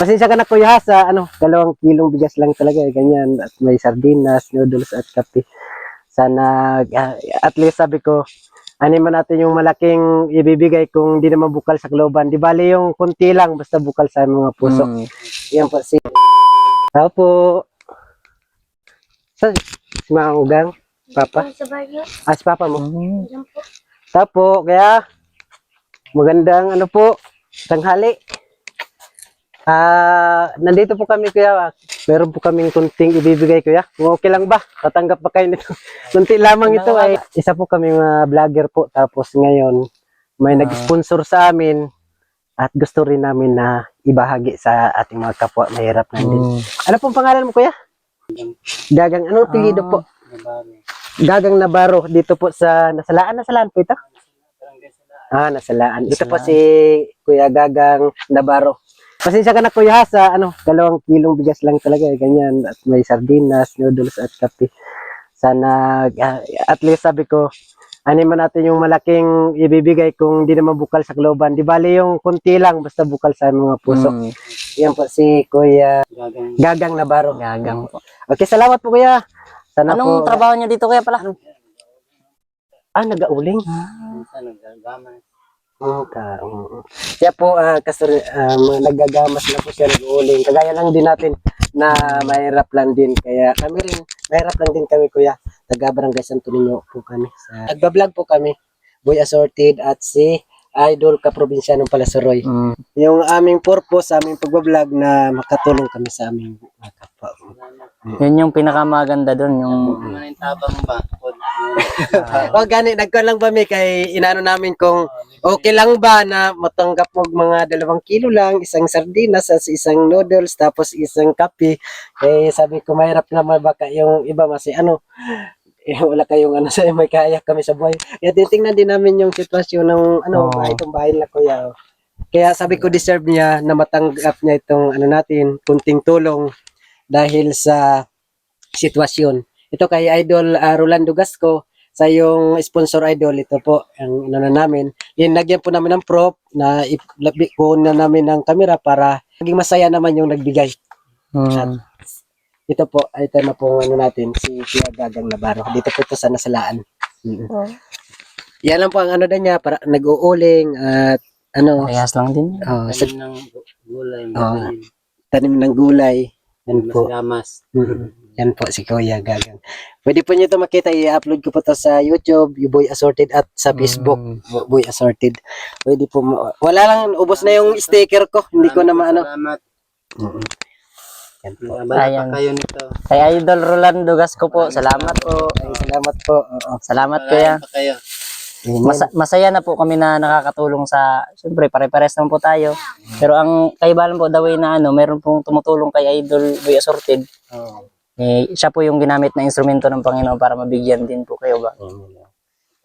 Pasensya ka na kuya ha, sa 2 kilong bigas lang talaga ganyan at may sardinas, noodles at kape. Sana at least sabi ko man natin yung malaking ibibigay kung di naman bukal sa kalooban. Di bali yung kunti lang basta bukal sa mga puso. Yan po si Tapo. Si Mang Ugang, Papa. Si Papa mo. Tapo, kaya magandang tanghali. Nandito po kami kuya. Meron po kaming kunting ibibigay kuya. Okay lang ba? Tatanggap pa kayo nito? Kunti lamang ito ay isa po kami mga vlogger po. Tapos ngayon may nag-sponsor sa amin at gusto rin namin na ibahagi sa ating mga kapwa mahirap nandito. Ano pong pangalan mo kuya? Gagang. Anong apelyido po? Gagang Navarro. Dito po sa Nasalaan po ito? Nasalaan. Ito po si Kuya Gagang Navarro. Pasensya ka na kuya ha, sa 2 kilong bigas lang talaga ganyan at may sardinas, noodles at kape. Sana at least sabi ko man natin yung malaking ibibigay kung di naman bukal sa kalooban. Di bali yung kunti lang basta bukal sa mga puso. Yan po si Kuya Gagang Navarro. Gagang po. Okay, salamat po kuya. Sana Anong trabaho niyo dito kuya pala? Nag-auling. Siya po naggagamas na po siya, nag-uuling. Kagaya lang din natin na mahirap lang din. Kaya kami rin, mahirap lang din kami kuya. Taga-Barangay Santo Niño po kami. Nagbablog po kami. Boy Assorted at si Idol Kaprobinsyanong Palasaroy. Yung aming purpose sa aming pagbablog na makatulong kami sa aming kapwa. Yun yung pinakamaganda doon. Yung tabang ba? Gani, nagkuhan lang ba kay inaano namin kung okay lang ba na matanggap mo mga 2 kilo lang, isang sardinas, isang noodles, tapos isang kape. Eh sabi ko mahirap naman baka yung iba wala kayong sa may kaya kami sa buhay. Kaya titingnan din namin yung sitwasyon ng itong bahay na kuya. Kaya sabi ko deserve niya na matanggap niya itong natin, kunting tulong dahil sa sitwasyon. Ito kay Idol Rolando Gasco, sa yung sponsor Idol, ito po ang namin. Lagyan po namin ng prop na ipon na namin ng camera para maging masaya naman yung nagbigay. At ito po, ito na po natin, si Kuya Gagang Navarro. Dito po ito sa Nasalaan. Yan lang po ang niya, para nag-uuling at parehas lang din. Tanim ng gulay. Tanim ng gulay. Yan po. Gamas. Yan po si Kuya Gagang. Pwede po nyo ito makita, i-upload ko po ito sa YouTube, yung Boy Assorted, at sa Facebook, Boy Assorted. Pwede po, wala lang, ubos na yung sticker ko, hindi ko na maano. Salamat. Yan po. Ayan. Kayo nito. Kay Idol Rolando Gasco po, salamat po. Salamat po. Salamat kuya. Kayo. Masaya na po kami na nakakatulong sa, siyempre pare-pares naman po tayo. Pero ang kaibahan po the way na meron pong tumutulong kay Idol Boy Assorted. Siya po yung ginamit na instrumento ng Panginoon para mabigyan din po kayo ba?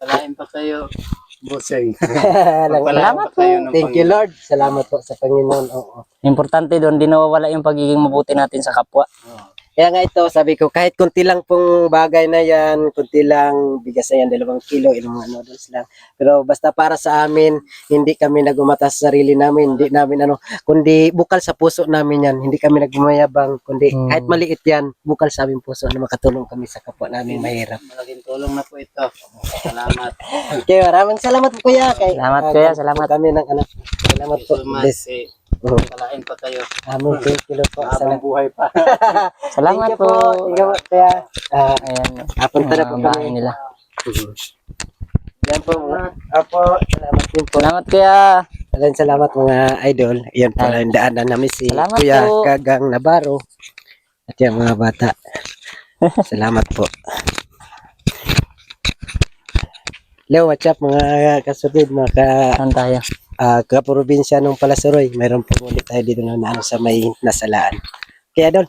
Palain pa kayo. Busay. Salamat po. Thank you Lord. Salamat po sa Panginoon. Importante doon, di nawawala yung pagiging mabuti natin sa kapwa. Kaya nga ito, sabi ko, kahit kunti lang pong bagay na yan, kunti lang, bigas na yan, 2 kilo, ilang mga noodles lang. Pero basta para sa amin, hindi kami nagumatas sa sarili namin, hindi namin kundi bukal sa puso namin yan. Hindi kami nagmayabang, kundi kahit maliit yan, bukal sa aming puso na makatulong kami sa kapwa namin mahirap. Malaking tulong na po ito. Salamat. Okay, maraming salamat po kuya. Salamat kuya, salamat. Kami ng salamat po. Palain pa kayo. Among 10 kilo po. Habang buhay pa. Salamat po. Ikaw kuya. Ayan. Punta na po bahay kami. nila. Yan po. Salamat din po. Salamat kuya. Salamat mga idol. Yan po ang daanan namin si Salamat Kuya po. Gagang Navarro. At yung mga bata. Salamat po. Leo, what's up mga kasunod, mga Saan tayo? kaprobinsya ng Palasaroy. Mayroon po ulit tayo dito na sa may Nasalaan. Kaya doon,